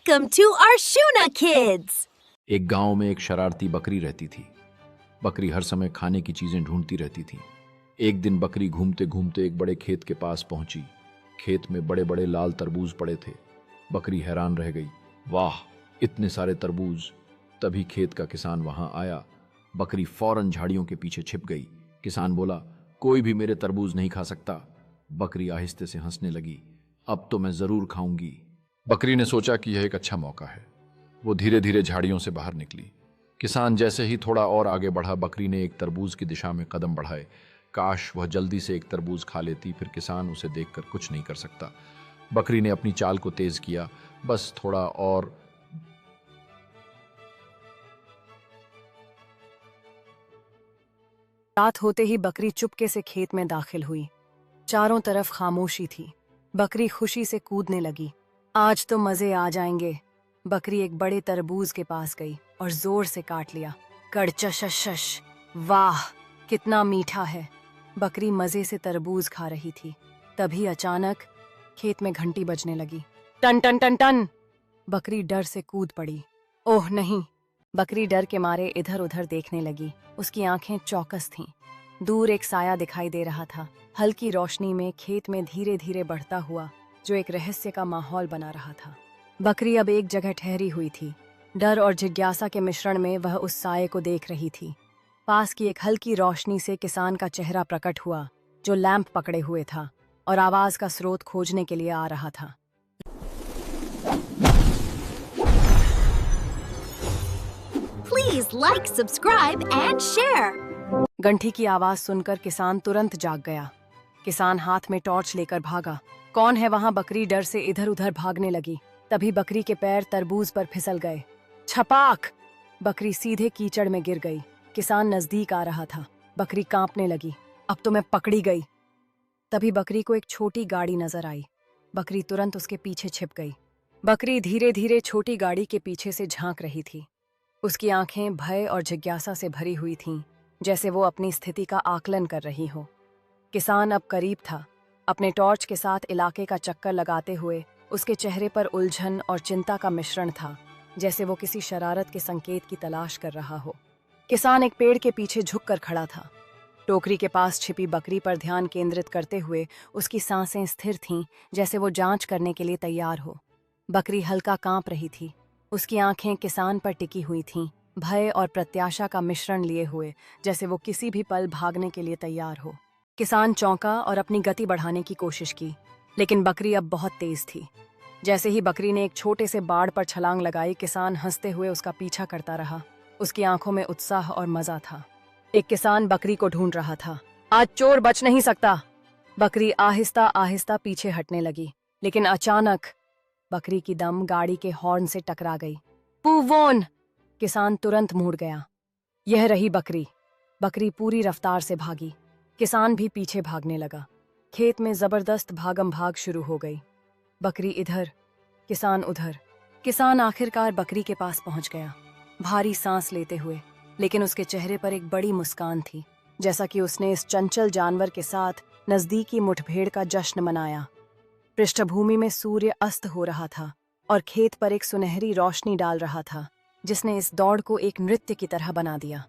Welcome to Arshuna Kids! एक गांव में एक शरारती बकरी रहती थी। बकरी हर समय खाने की चीजें ढूंढती रहती थी। एक दिन बकरी घूमते घूमते एक बड़े खेत के पास पहुंची। खेत में बड़े बड़े लाल तरबूज पड़े थे। बकरी हैरान रह गई, वाह, इतने सारे तरबूज। तभी खेत का किसान वहां आया। बकरी फौरन झाड़ियों के पीछे छिप गई। किसान बोला, कोई भी मेरे तरबूज नहीं खा सकता। बकरी आहिस्ते से हंसने लगी, अब तो मैं जरूर खाऊंगी। बकरी ने सोचा कि यह एक अच्छा मौका है। वो धीरे धीरे झाड़ियों से बाहर निकली। किसान जैसे ही थोड़ा और आगे बढ़ा, बकरी ने एक तरबूज की दिशा में कदम बढ़ाए। काश वह जल्दी से एक तरबूज खा लेती, फिर किसान उसे देखकर कुछ नहीं कर सकता। बकरी ने अपनी चाल को तेज किया, बस थोड़ा और। रात होते ही बकरी चुपके से खेत में दाखिल हुई। चारों तरफ खामोशी थी। बकरी खुशी से कूदने लगी। आज तो मजे आ जाएंगे। बकरी एक बड़े तरबूज के पास गई और जोर से काट लिया। कड़चशश, वाह, कितना मीठा है। बकरी मजे से तरबूज खा रही थी। तभी अचानक खेत में घंटी बजने लगी। टन टन टन टन। बकरी डर से कूद पड़ी। ओह नहीं! बकरी डर के मारे इधर उधर देखने लगी। उसकी आंखें चौकस थीं। दूर एक साया दिखाई दे रहा था। हल्की रोशनी में खेत में धीरे धीरे बढ़ता हुआ, जो एक रहस्य का माहौल बना रहा था। बकरी अब एक जगह ठहरी हुई थी। डर और जिज्ञासा के मिश्रण में वह उस साये को देख रही थी। पास की एक हल्की रोशनी से किसान का चेहरा प्रकट हुआ, जो लैंप पकड़े हुए था और आवाज का स्रोत खोजने के लिए आ रहा था। Please like, subscribe and share! घंटी की आवाज सुनकर किसान तुरंत जाग गया। किसान हाथ में टॉर्च लेकर भागा। कौन है वहां? बकरी डर से इधर उधर भागने लगी। तभी बकरी के पैर तरबूज पर फिसल गए। छपाक! बकरी सीधे कीचड़ में गिर गई। किसान नजदीक आ रहा था। बकरी कांपने लगी, अब तो मैं पकड़ी गई। तभी बकरी को एक छोटी गाड़ी नजर आई। बकरी तुरंत उसके पीछे छिप गई। बकरी धीरे धीरे छोटी गाड़ी के पीछे से झांक रही थी। उसकी आंखें भय और जिज्ञासा से भरी हुई थीं, जैसे वो अपनी स्थिति का आकलन कर रही हो। किसान अब करीब था। अपने टॉर्च के साथ इलाके का चक्कर लगाते हुए उसके चेहरे पर उलझन और चिंता का मिश्रण था, जैसे वो किसी शरारत के संकेत की तलाश कर रहा हो। किसान एक पेड़ के पीछे झुककर खड़ा था। टोकरी के पास छिपी बकरी पर ध्यान केंद्रित करते हुए उसकी सांसें स्थिर थीं, जैसे वो जांच करने के लिए तैयार हो। बकरी हल्का कांप रही थी। उसकी आंखें किसान पर टिकी हुई थीं, भय और प्रत्याशा का मिश्रण लिए हुए, जैसे वो किसी भी पल भागने के लिए तैयार हो। किसान चौंका और अपनी गति बढ़ाने की कोशिश की, लेकिन बकरी अब बहुत तेज थी। जैसे ही बकरी ने एक छोटे से बाड़ पर छलांग लगाई, किसान हंसते हुए उसका पीछा करता रहा। उसकी आंखों में उत्साह और मजा था। एक किसान बकरी को ढूंढ रहा था। आज चोर बच नहीं सकता। बकरी आहिस्ता आहिस्ता पीछे हटने लगी, लेकिन अचानक बकरी की दम गाड़ी के हॉर्न से टकरा गई। पूवोन! किसान तुरंत मुड़ गया। यह रही बकरी। बकरी पूरी रफ्तार से भागी। किसान भी पीछे भागने लगा। खेत में जबरदस्त भागम भाग शुरू हो गई। बकरी इधर, किसान उधर। किसान आखिरकार बकरी के पास पहुंच गया, भारी सांस लेते हुए, लेकिन उसके चेहरे पर एक बड़ी मुस्कान थी, जैसा कि उसने इस चंचल जानवर के साथ नजदीकी मुठभेड़ का जश्न मनाया। पृष्ठभूमि में सूर्य अस्त हो रहा था और खेत पर एक सुनहरी रोशनी डाल रहा था, जिसने इस दौड़ को एक नृत्य की तरह बना दिया।